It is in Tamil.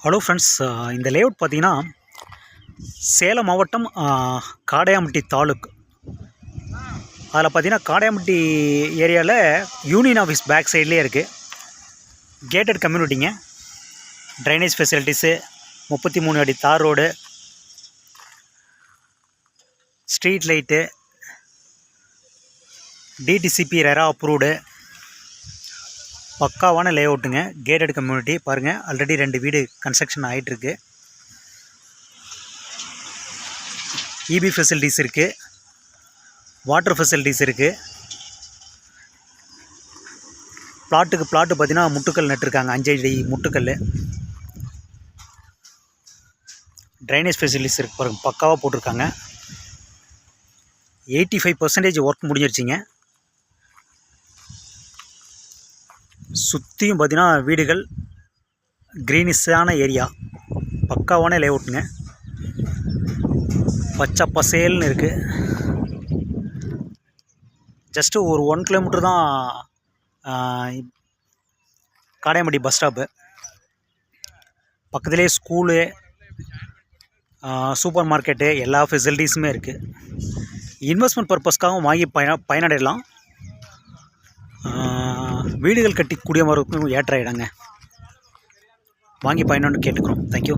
ஹலோ ஃப்ரெண்ட்ஸ், இந்த லேஅவுட் பார்த்தீங்கன்னா சேலம் மாவட்டம் காடையாம்பட்டி தாலுக். அதில் பார்த்தீங்கன்னா காடையாம்பட்டி ஏரியாவில் யூனியன் ஆஃபீஸ் பேக் சைட்லேயே இருக்குது. கேட்டட் கம்யூனிட்டிங்க. ட்ரைனேஜ் ஃபெசிலிட்டிஸு, 33 அடி தார் road, street light, DTCP RERA approved, பக்காவான லே அவுட்டுங்க. கேட்டட் கம்யூனிட்டி பாருங்கள். ஆல்ரெடி 2 வீடு கன்ஸ்ட்ரக்ஷன் ஆகிட்டுருக்கு. இபி ஃபெசிலிட்டிஸ் இருக்குது, வாட்டர் ஃபெசிலிட்டிஸ் இருக்குது. பிளாட்டுக்கு பிளாட்டு பார்த்தீங்கன்னா முட்டுக்கல் நட்டுருக்காங்க, 5 அடி முட்டுக்கல். ட்ரைனேஜ் ஃபெசிலிட்டிஸ் இருக்குது பாருங்கள், பக்காவாக போட்டிருக்காங்க. 85% ஒர்க் முடிஞ்சிருச்சிங்க. சுற்றியும் பார்த்தீங்கன்னா வீடுகள், க்ரீனிஷான ஏரியா, பக்காவான லேஅவுட்டுங்க. பச்சை பசேல்னு இருக்குது. ஜஸ்ட்டு ஒரு 1 கிலோமீட்டர் தான் காடையாம்பட்டி பஸ் ஸ்டாப்பு. பக்கத்துலேயே ஸ்கூலு, சூப்பர் மார்க்கெட்டு, எல்லா ஃபெசிலிட்டிஸுமே இருக்குது. இன்வெஸ்ட்மெண்ட் பர்பஸ்க்காகவும் வாங்கி பயனடையலாம். வீடுகள் கட்டிக்கூடியவருக்கும் ஏற்ற இடங்க. வாங்கி பயணம்னு கேட்டுக்கிறோம். தேங்க்யூ.